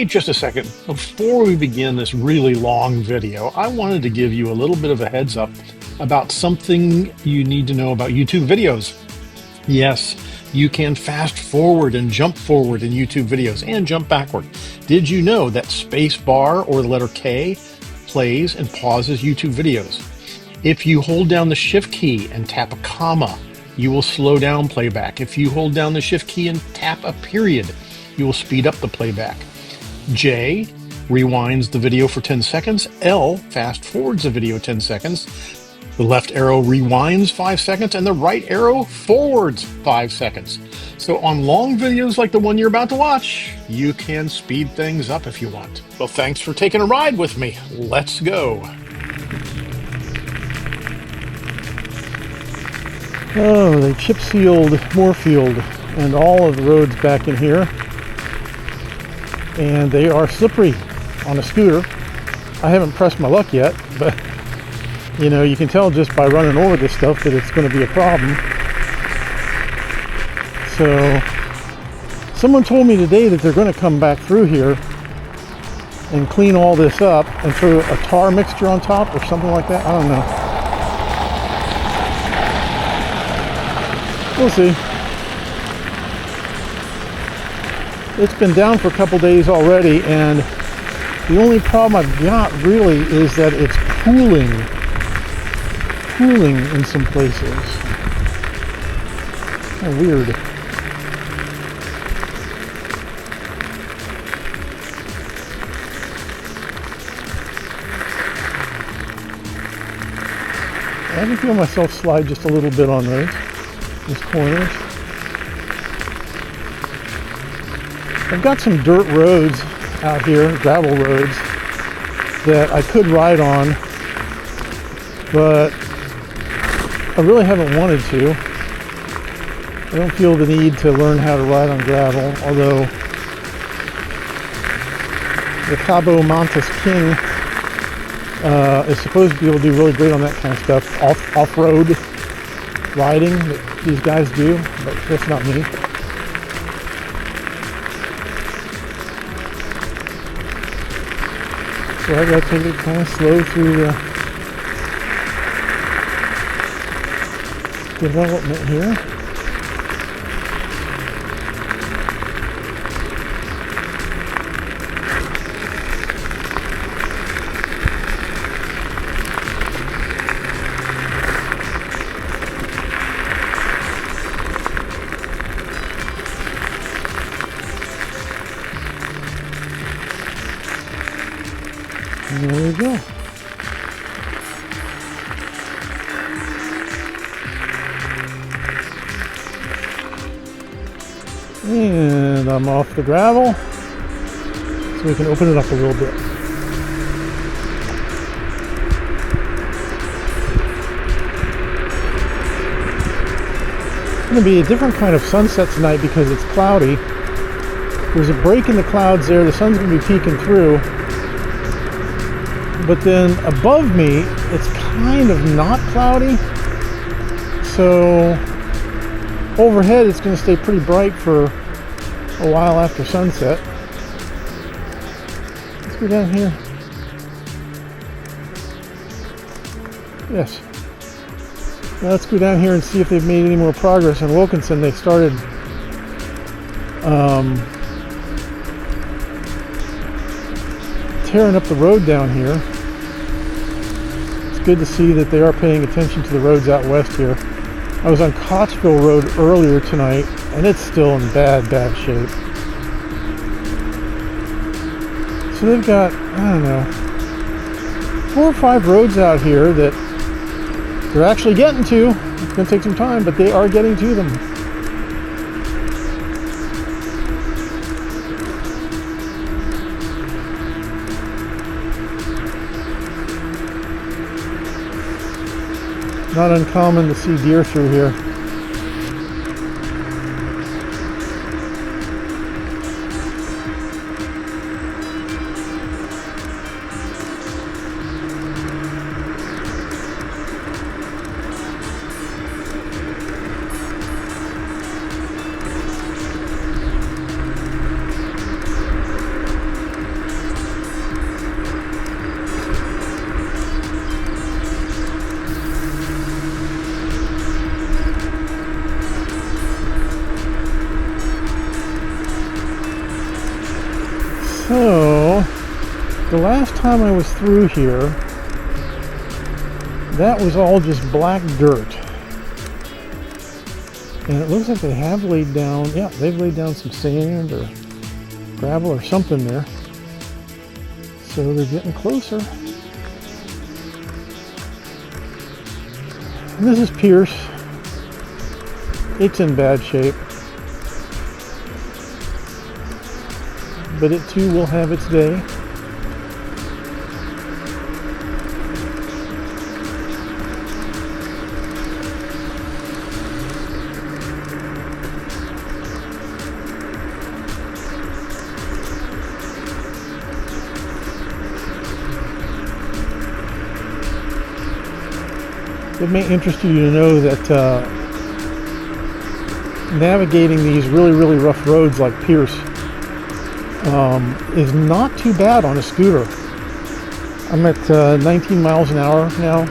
Wait just a second. Before we begin this really long video, I wanted to give you a little bit of a heads up about something you need to know about YouTube videos. Yes, you can fast forward and jump forward in YouTube videos and jump backward. Did you know that space bar or the letter K plays and pauses YouTube videos? If you hold down the shift key and tap a comma, you will slow down playback. If you hold down the shift key and tap a period, you will speed up the playback. J rewinds the video for 10 seconds. L fast forwards the video 10 seconds. The left arrow rewinds 5 seconds and the right arrow forwards 5 seconds. So on long videos like the one you're about to watch, you can speed things up if you want. Well, thanks for taking a ride with me. Let's go. Oh, they chip sealed Moorfield and all of the roads back in here. And they are slippery on a scooter. I haven't pressed my luck yet, but you know, you can tell just by running over this stuff that it's going to be a problem. So someone told me today that they're going to come back through here and clean all this up and throw a tar mixture on top or something like that. I don't know. We'll see. It's been down for a couple days already, and the only problem I've got really is that it's pooling in some places. Oh, weird. I can feel myself slide just a little bit on these corners. I've got some dirt roads out here, gravel roads, that I could ride on, but I really haven't wanted to. I don't feel the need to learn how to ride on gravel, although the Kaabo Mantis King is supposed to be able to do really great on that kind of stuff, off-road riding that these guys do, but that's not me. So I gotta take it kind of slow through the development here. And there we go. And I'm off the gravel, so we can open it up a little bit. It's going to be a different kind of sunset tonight because it's cloudy. There's a break in the clouds there. The sun's going to be peeking through. But then above me, it's kind of not cloudy. So overhead, it's going to stay pretty bright for a while after sunset. Let's go down here. Yes. Now let's go down here and see if they've made any more progress. In Wilkinson, they started tearing up the road down here. It's good to see that they are paying attention to the roads out west here. I was on Cottsville Road earlier tonight, and it's still in bad shape. So they've got, I don't know, 4 or 5 roads out here that they're actually getting to. It's going to take some time, but they are getting to them. Not uncommon to see deer through here. The last time I was through here, that was all just black dirt. And it looks like they have laid down, yeah, they've laid down some sand or gravel or something there. So they're getting closer. And this is Pierce. It's in bad shape. But it too will have its day. It may interest you to know that navigating these really, really rough roads like Pierce is not too bad on a scooter. I'm at 19 miles an hour now,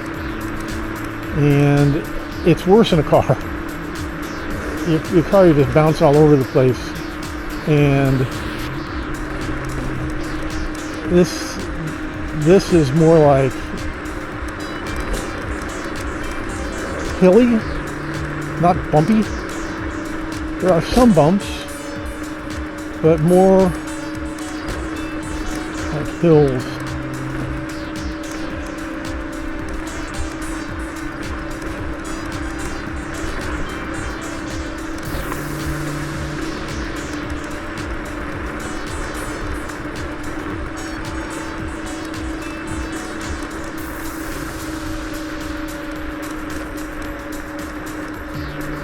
and it's worse in a car. Your car, you just bounce all over the place, and this is more like hilly, not bumpy. There are some bumps, but more like hills.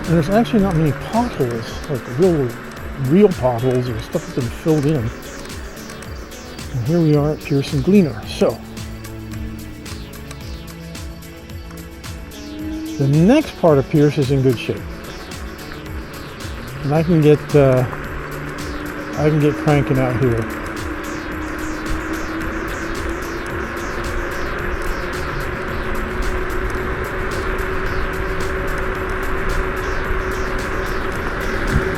And there's actually not many potholes, like real potholes or stuff that's been filled in. And here we are at Pierce and Gleaner. So, the next part of Pierce is in good shape. And I can get cranking out here.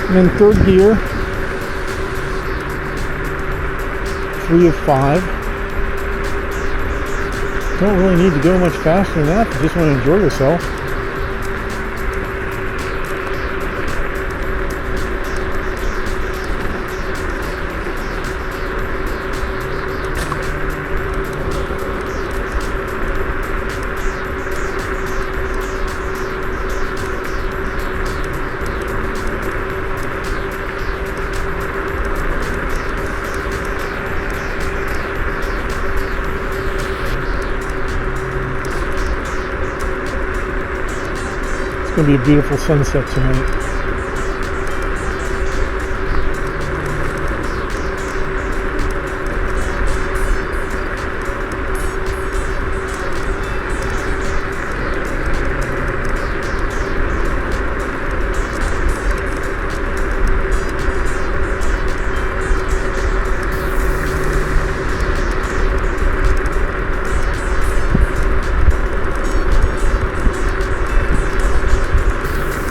I'm in third gear, 3 of 5. Don't really need to go much faster than that if you just want to enjoy yourself. It's going to be a beautiful sunset tonight.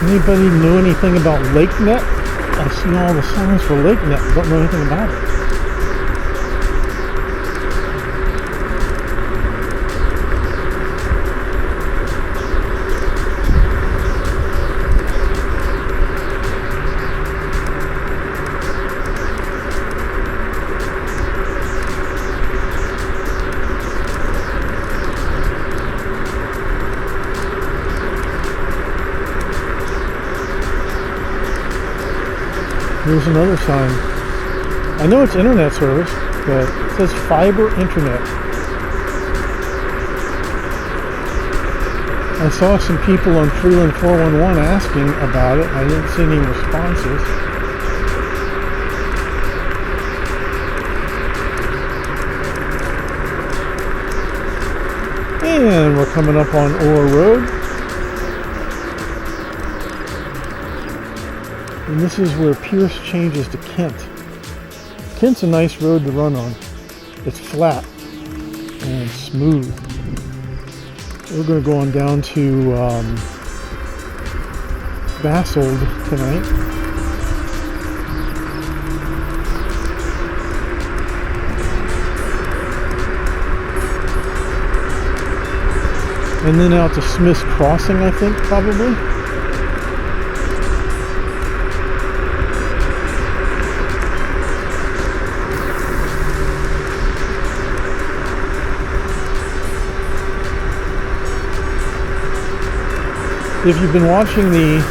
Anybody know anything about LakeNet? I see all the signs for LakeNet, but don't know anything about it. Here's another sign. I know it's internet service, but it says fiber internet. I saw some people on Freeland 411 asking about it. I didn't see any responses. And we're coming up on Orr Road. And this is where Pierce changes to Kent. Kent's a nice road to run on. It's flat and smooth. We're going to go on down to Bassold tonight. and then out to Smith's Crossing, I think, probably. If you've been watching the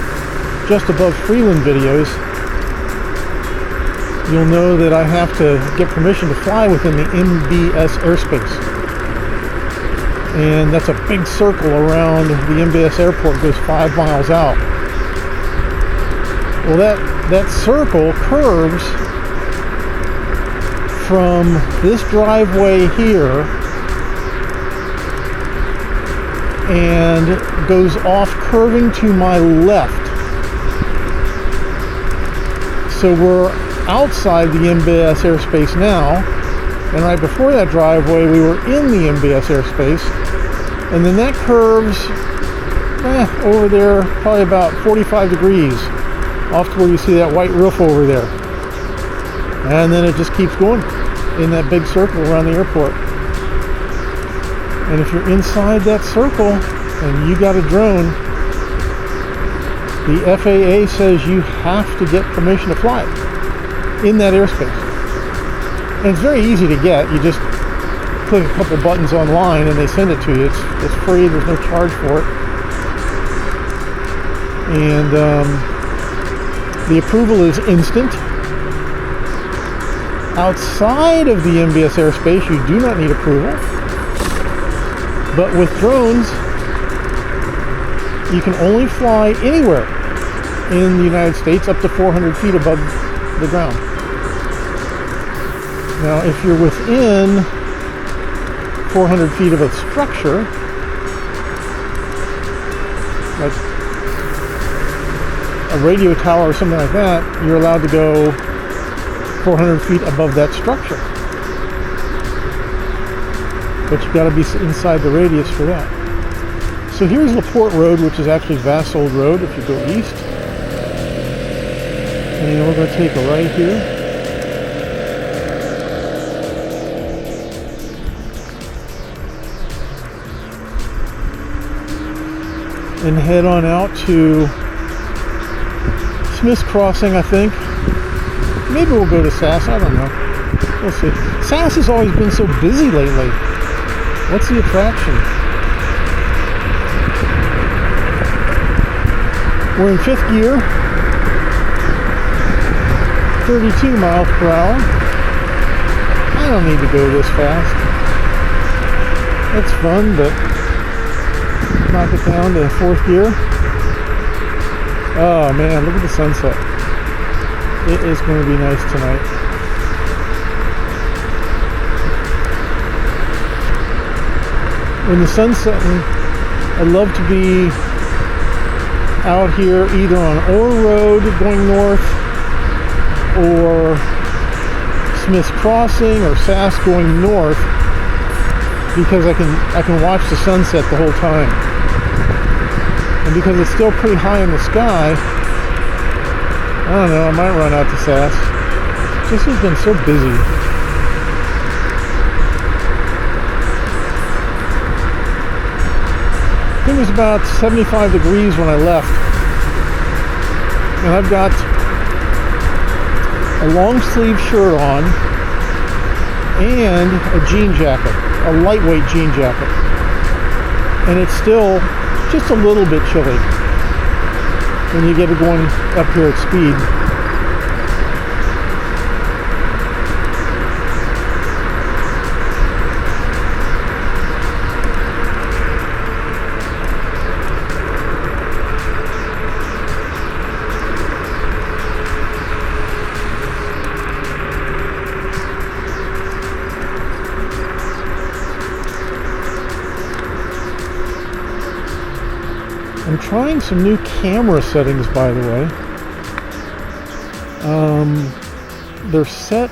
Just Above Freeland videos, you'll know that I have to get permission to fly within the MBS airspace. And that's a big circle around the MBS airport, goes 5 miles out. Well, that circle curves from this driveway here and goes off curving to my left. So we're outside the MBS airspace now, and right before that driveway we were in the MBS airspace, and then that curves over there probably about 45 degrees off to where you see that white roof over there, and then it just keeps going in that big circle around the airport. And if you're inside that circle and you got a drone, the FAA says you have to get permission to fly in that airspace. And it's very easy to get. You just click a couple buttons online and they send it to you. It's free, there's no charge for it. And the approval is instant. Outside of the MBS airspace, you do not need approval. But with drones, you can only fly anywhere in the United States up to 400 feet above the ground. Now, if you're within 400 feet of a structure, like a radio tower or something like that, you're allowed to go 400 feet above that structure. But you've got to be inside the radius for that. So here's LaPorte Road, which is actually Vassold Road if you go east. And we're going to take a right here. And head on out to Smith's Crossing, I think. Maybe we'll go to Sass, I don't know. We'll see. Sass has always been so busy lately. What's the attraction? We're in 5th gear, 32 miles per hour. I don't need to go this fast. It's fun, but knock it down to 4th gear. Oh man, look at the sunset. It is going to be nice tonight. When the sun's setting, I love to be out here either on Orr Road going north, or Smith's Crossing, or Sass going north, because I can watch the sunset the whole time. And because it's still pretty high in the sky, I don't know, I might run out to Sass. This has been so busy. I think it was about 75 degrees when I left. And I've got a long sleeve shirt on and a jean jacket, a lightweight jean jacket. And it's still just a little bit chilly when you get it going up here at speed. I'm trying some new camera settings, by the way. They're set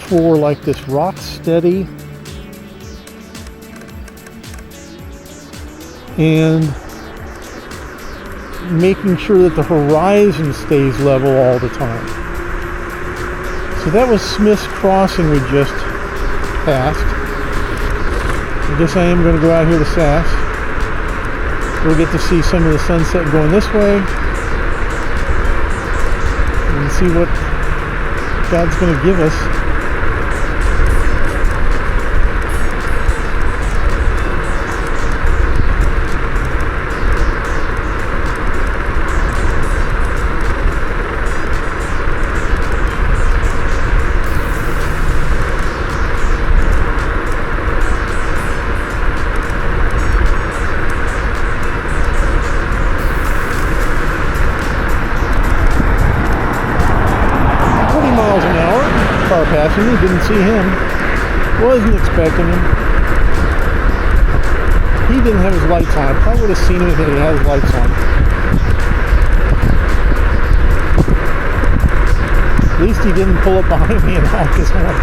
for like this rock steady and making sure that the horizon stays level all the time. So that was Smith's Crossing we just passed. I guess I am going to go out here to Sass. We'll get to see some of the sunset going this way and see what God's going to give us. 20 miles an hour. Car passing me, didn't see him. Wasn't expecting him. He didn't have his lights on. I probably would have seen him if he had his lights on. At least he didn't pull up behind me and honk his horn.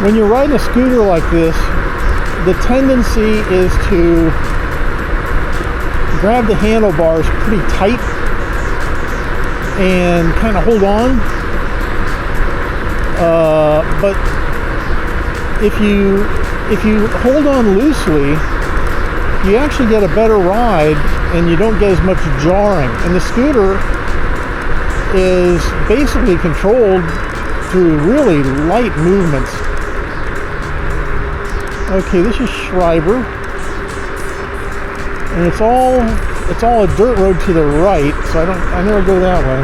When you're riding a scooter like this, the tendency is to grab the handlebars pretty tight and kind of hold on. But if you hold on loosely, you actually get a better ride and you don't get as much jarring. And the scooter is basically controlled through really light movements. Okay, this is Schreiber, and it's all a dirt road to the right, so I never go that way.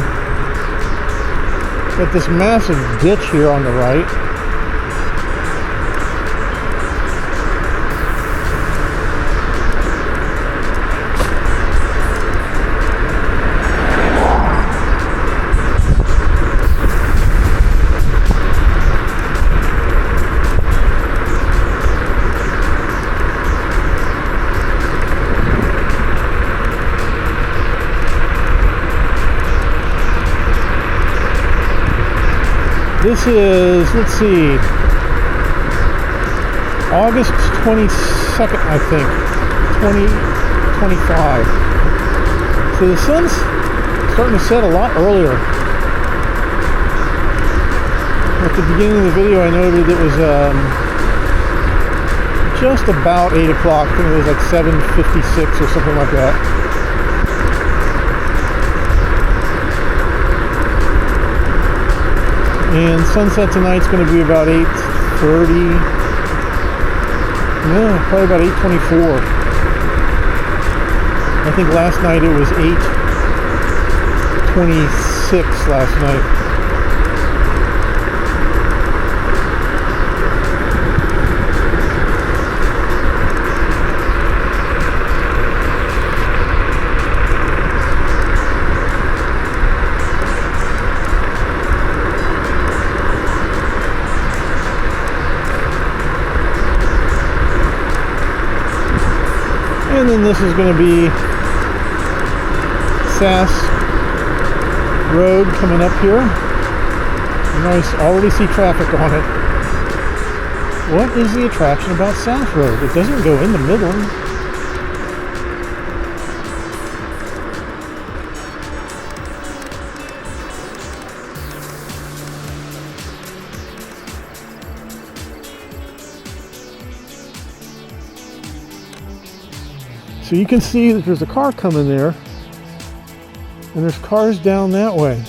Got this massive ditch here on the right. This is, let's see, August 22nd, I think, 2025. So the sun's starting to set a lot earlier. At the beginning of the video, I noted it was just about 8 o'clock. I think it was like 7:56 or something like that. And sunset tonight's going to be about 8:30. No, probably about 8:24. I think last night it was 8:26 last night. And then this is going to be Sass Road coming up here. You know, I already see traffic on it. What is the attraction about Sass Road? It doesn't go into Midland. So you can see that there's a car coming there, and there's cars down that way.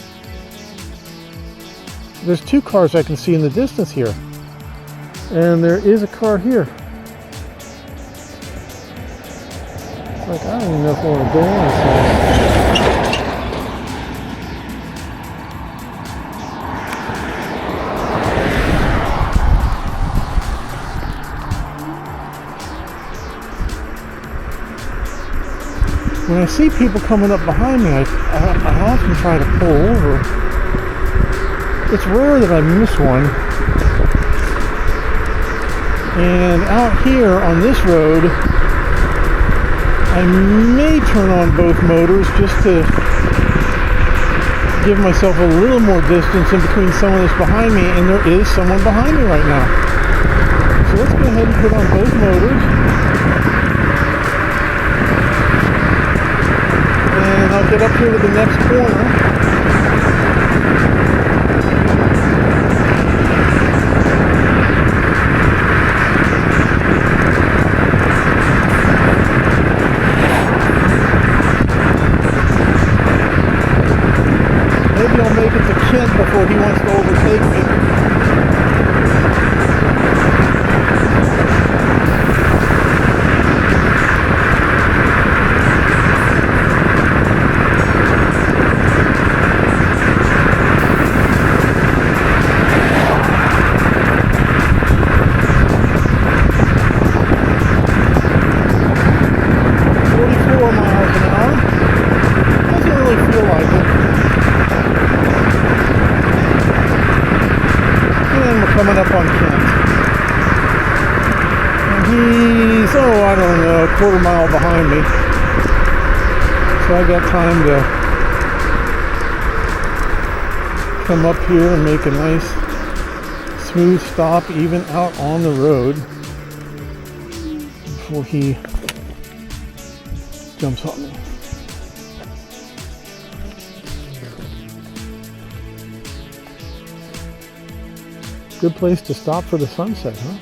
There's two cars I can see in the distance here, and there is a car here. It's like, I don't even know if I want to go on this side. When I see people coming up behind me, I often try to pull over. It's rare that I miss one. And out here on this road, I may turn on both motors just to give myself a little more distance in between someone that's behind me, and there is someone behind me right now. So let's go ahead and put on both motors. And I'll get up here to the next corner. Maybe I'll make it to Kent before he wants to overtake me. Coming up on Kent. And he's, I don't know, a quarter mile behind me. So I got time to come up here and make a nice smooth stop even out on the road before he jumps on me. Good place to stop for the sunset, huh?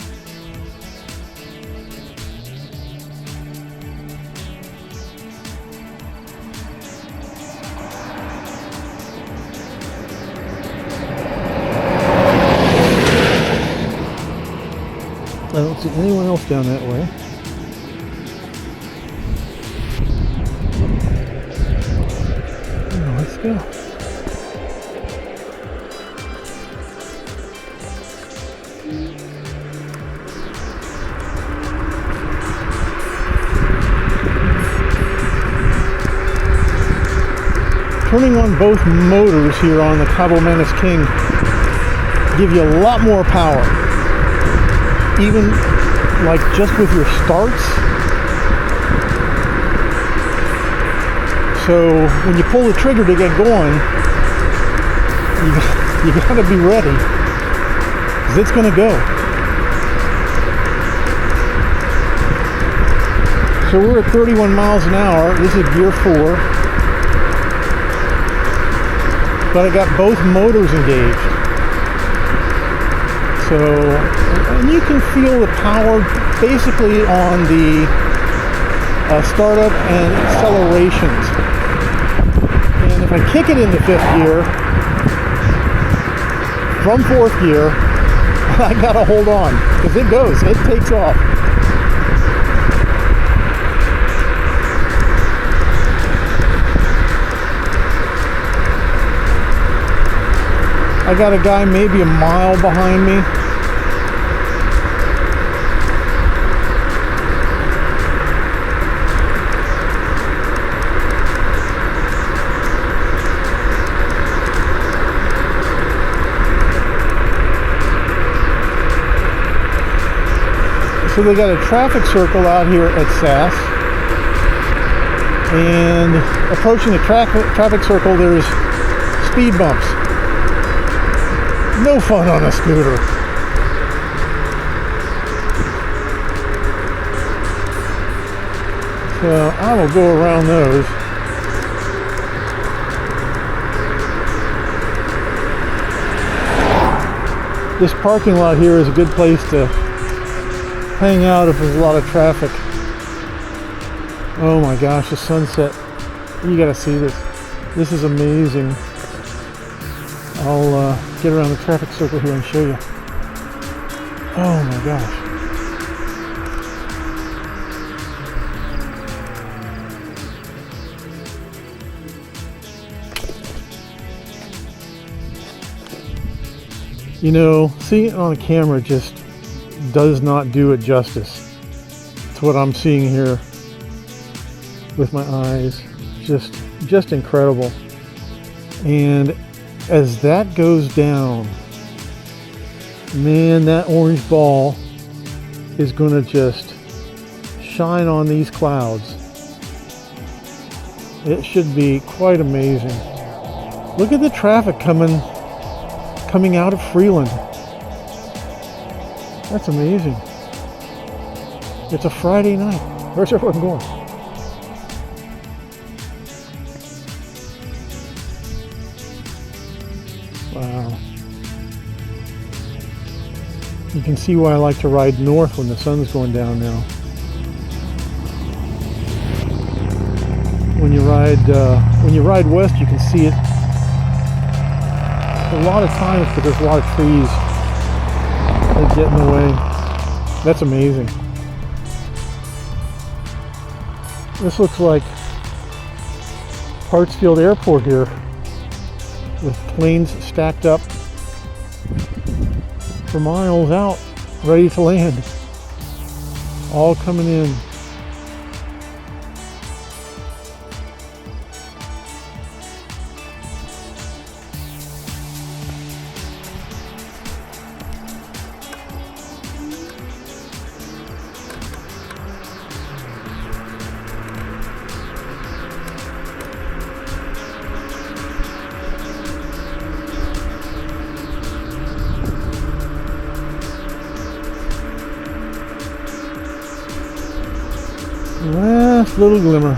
I don't see anyone else down that way. Oh, let's go. Turning on both motors here on the Kaabo Mantis King give you a lot more power, even like just with your starts. So when you pull the trigger to get going, you gotta be ready, because it's gonna go. So we're at 31 miles an hour. This is gear 4. But I got both motors engaged. So, and you can feel the power basically on the startup and accelerations. And if I kick it into 5th gear, from 4th gear, I gotta hold on, because it goes, it takes off. I got a guy maybe a mile behind me. So they got a traffic circle out here at Sass. And approaching the traffic circle, there's speed bumps. No fun on a scooter. So I will go around those. This parking lot here is a good place to hang out if there's a lot of traffic. Oh my gosh, the sunset. You gotta see this. This is amazing. I'll get around the traffic circle here and show you. Oh my gosh. You know, seeing it on camera just does not do it justice to what I'm seeing here with my eyes. Just incredible. And as that goes down, man, that orange ball is going to just shine on these clouds. It should be quite amazing. Look at the traffic coming out of Freeland. That's amazing. It's a Friday night. Where's everyone going? Wow. You can see why I like to ride north when the sun's going down now. When you ride west, you can see it a lot of times, but there's a lot of trees that get in the way. That's amazing. This looks like Hartsfield Airport here, with planes stacked up for miles out, ready to land. All coming in. Last little glimmer.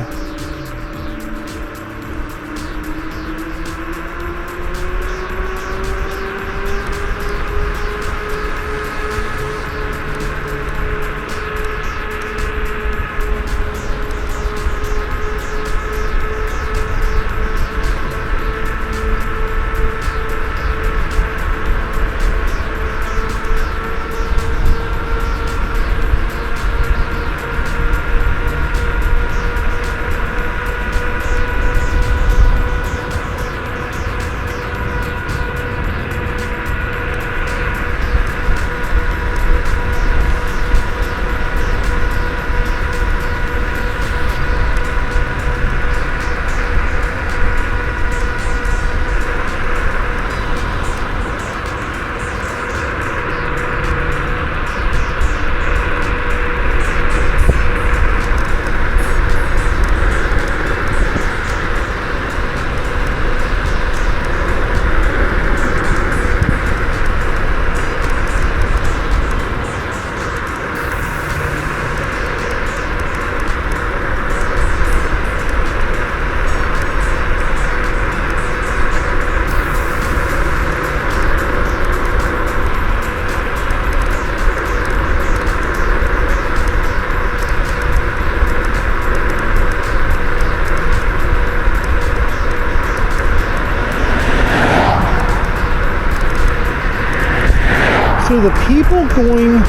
So the people going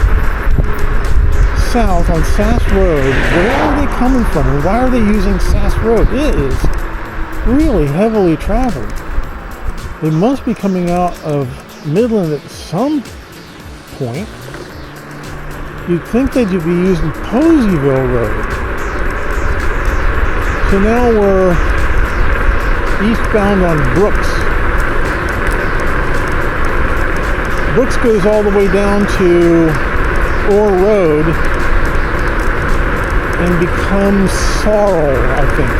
south on Sass Road, where are they coming from and why are they using Sass Road? It is really heavily traveled. They must be coming out of Midland at some point. You'd think they'd be using Poseyville Road. So now we're eastbound on Brooks. Brooks goes all the way down to Orr Road and becomes Sorrel, I think.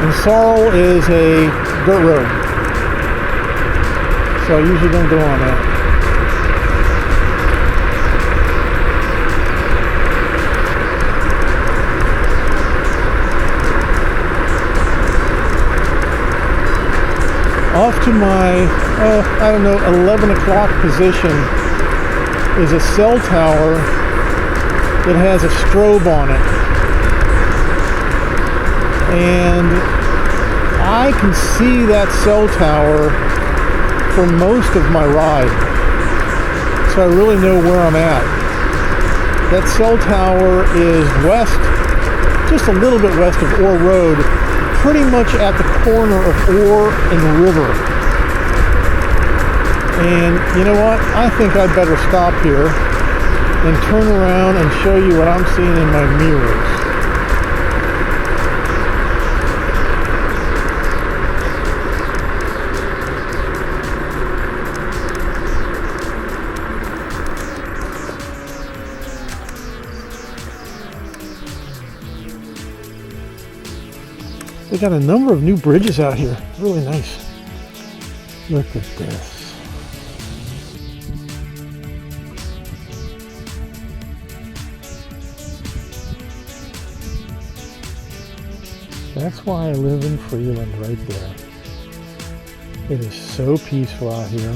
And Sorrel is a dirt road. So I usually don't go on that. Off to my, I don't know, 11 o'clock position is a cell tower that has a strobe on it. And I can see that cell tower for most of my ride. So I really know where I'm at. That cell tower is west, just a little bit west of Orr Road, pretty much at the corner of Orr and River. And you know what? I think I'd better stop here and turn around and show you what I'm seeing in my mirrors. They got a number of new bridges out here. Really nice. Look at this. That's why I live in Freeland right there. It is so peaceful out here.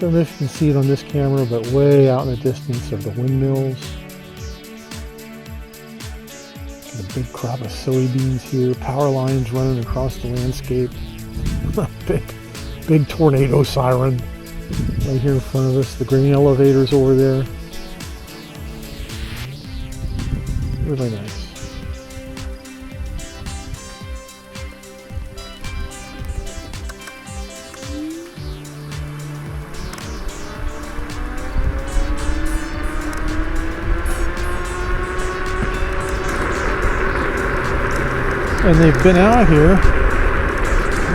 Don't know if you can see it on this camera, but way out in the distance are the windmills. Got a big crop of soybeans here. Power lines running across the landscape. big tornado siren right here in front of us. The grain elevators over there. Really nice. And they've been out here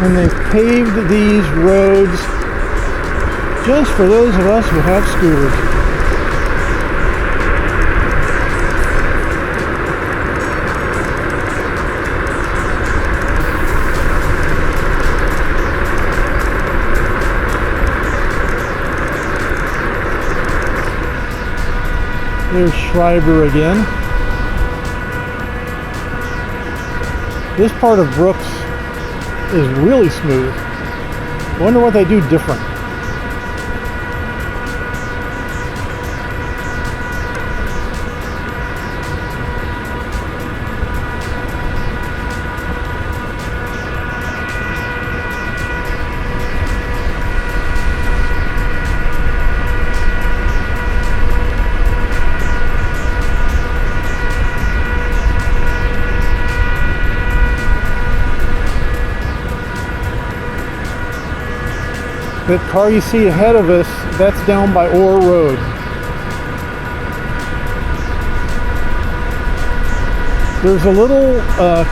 and they've paved these roads just for those of us who have scooters. There's Schreiber again. This part of Brooks is really smooth. I wonder what they do different. That car you see ahead of us, that's down by Orr Road. There's a little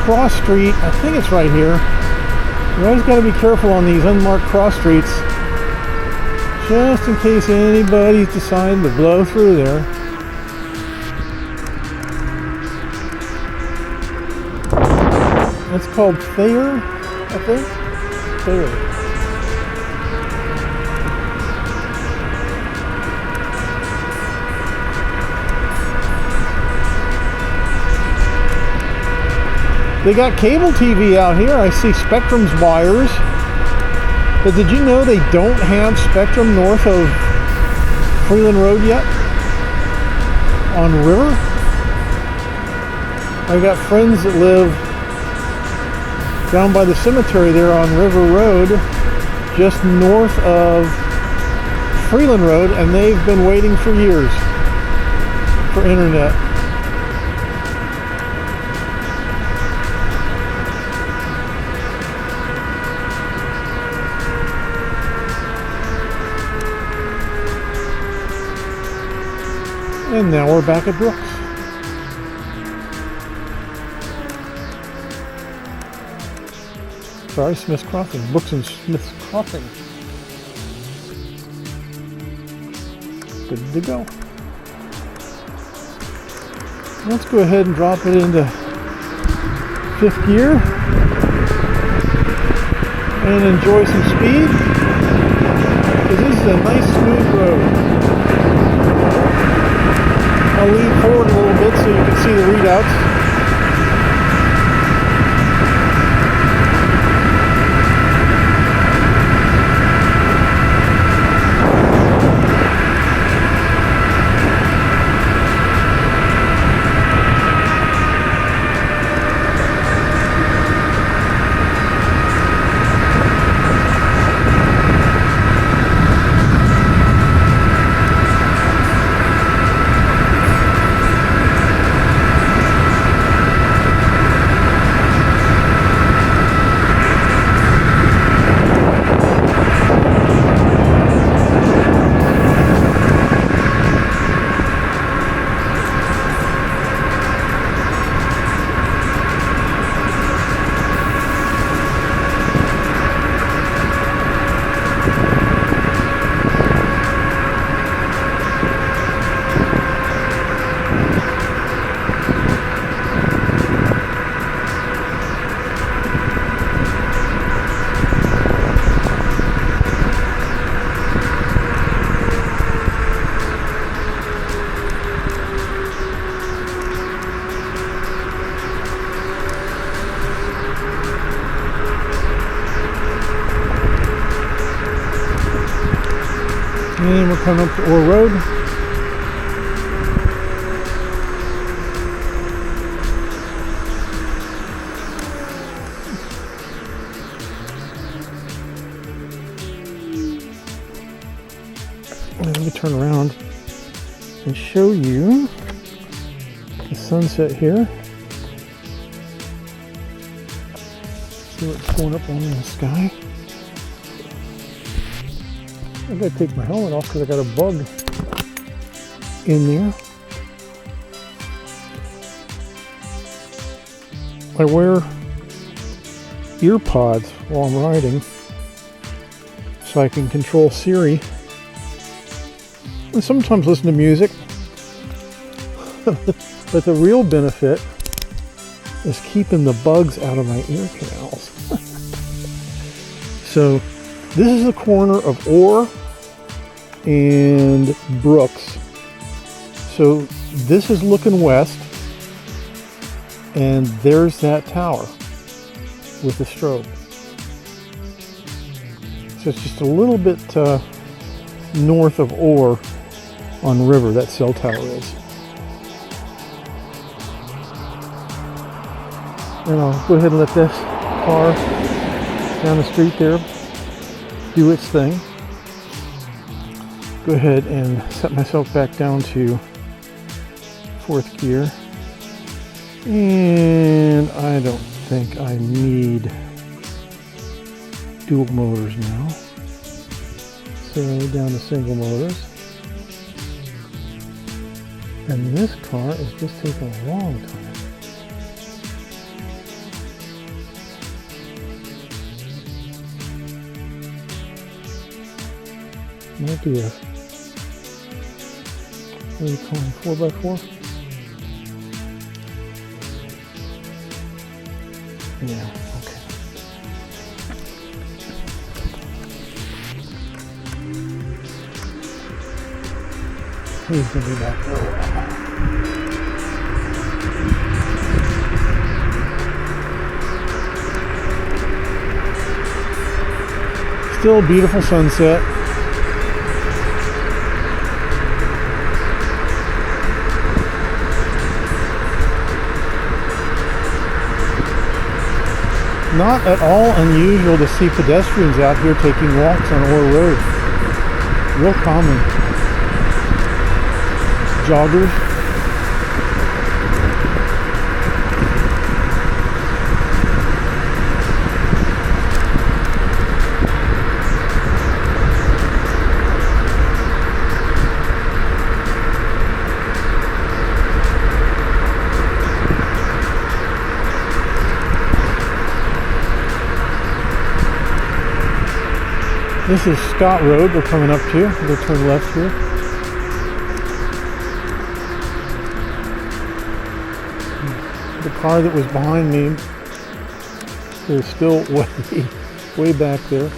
cross street, I think it's right here. You always got to be careful on these unmarked cross streets, just in case anybody's deciding to blow through there. That's called Thayer, I think. Thayer. They got cable TV out here. I see Spectrum's wires. But did you know they don't have Spectrum north of Freeland Road yet? On River? I've got friends that live down by the cemetery there on River Road, just north of Freeland Road, and they've been waiting for years for internet. And now we're back at Brooks. Sorry, Smith's Crossing. Brooks and Smith's Crossing. Good to go. Let's go ahead and drop it into 5th gear and enjoy some speed, because this is a nice smooth road. I'll lean forward a little bit so you can see the readouts. And we're coming up to Orr Road. Let me turn around and show you the sunset here. See what's going up on in the sky. I gotta take my helmet off because I got a bug in there. I wear ear pods while I'm riding so I can control Siri and sometimes listen to music. But the real benefit is keeping the bugs out of my ear canals. So this is the corner of Orr and Brooks. So this is looking west, and there's that tower with the strobe. So it's just a little bit north of Orr on River, that cell tower is. And I'll go ahead and let this car down the street there do its thing. Go ahead and set myself back down to 4th gear. And I don't think I need dual motors now. So down to single motors. And this car is just taking a long time. Might be a, what are you calling, 4x4? Yeah, okay. He's going to be back for a while. Still a beautiful sunset. Not at all unusual to see pedestrians out here taking walks on Orr Road. Real common. Joggers. This is Scott Road we're coming up to. We'll turn left here. The car that was behind me is still way back there.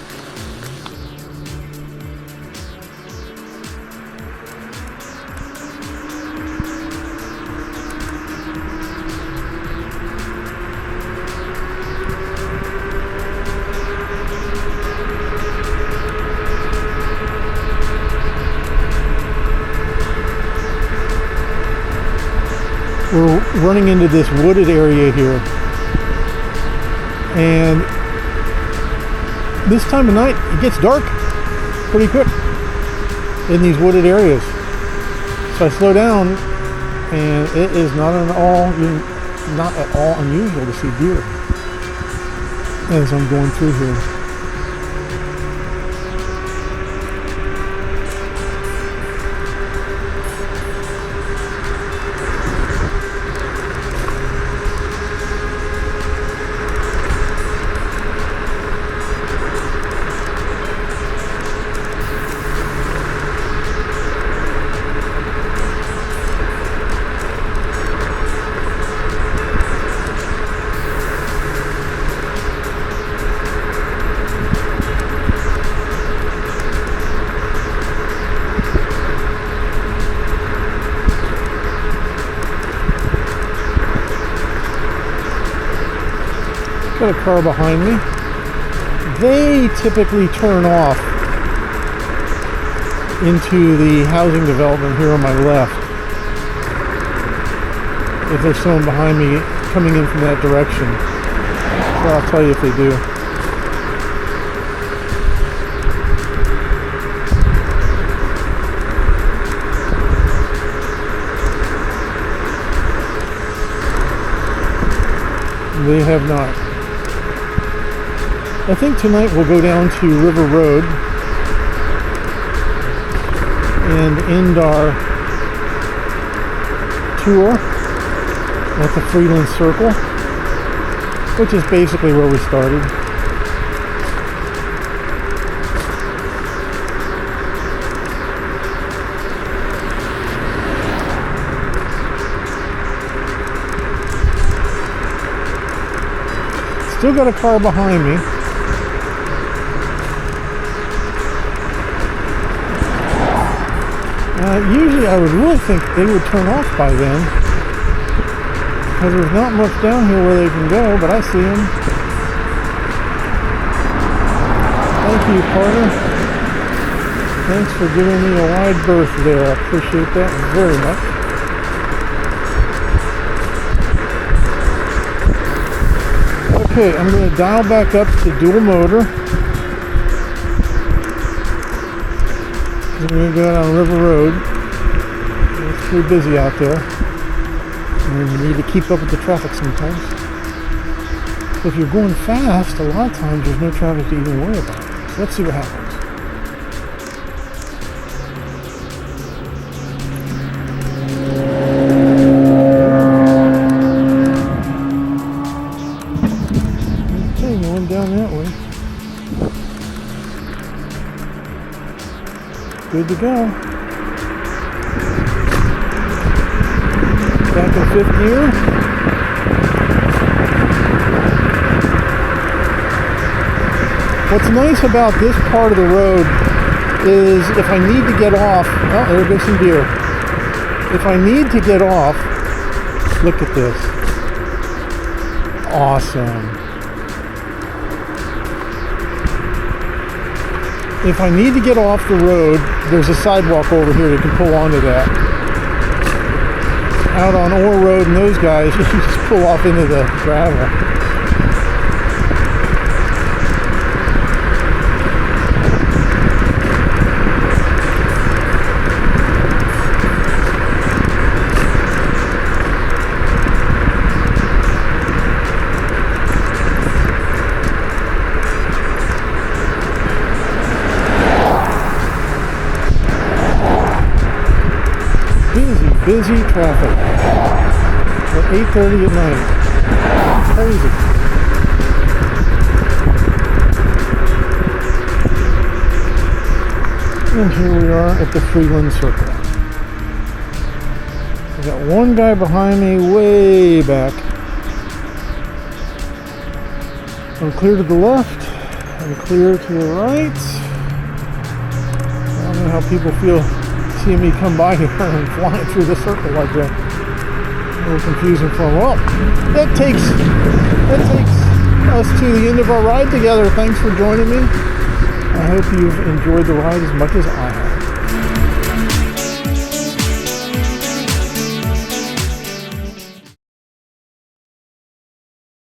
We're running into this wooded area here, and this time of night it gets dark pretty quick in these wooded areas. So I slow down, and it is not at all unusual to see deer as I'm going through here. Got a car behind me. They typically turn off into the housing development here on my left. If there's someone behind me coming in from that direction. So I'll tell you if they do. They have not. I think tonight we'll go down to River Road and end our tour at the Freeland Circle, which is basically where we started. Still got a car behind me. Usually I would really think they would turn off by then, because there's not much down here where they can go, but I see them. Thank you, partner. Thanks for giving me a wide berth there. I appreciate that very much. Okay, I'm going to dial back up to dual motor. We're going to go down River Road. It's pretty busy out there. And you need to keep up with the traffic sometimes. So if you're going fast, a lot of times there's no traffic to even worry about. So let's see what happens. Good to go. Back in fifth gear. What's nice about this part of the road is if I need to get off, oh, there goes some deer. If I need to get off, look at this. Awesome. If I need to get off the road, there's a sidewalk over here that can pull onto that. Out on Orr Road and those guys, you just pull off into the gravel. Busy traffic at 8:30 at night. Crazy. And here we are at the Freeland Circle. I got one guy behind me way back. I'm clear to the left. I'm clear to the right. I don't know how people feel seeing me come by here and flying through the circle like that. A little confusing for them. Well, that takes us to the end of our ride together. Thanks for joining me. I hope you've enjoyed the ride as much as I have.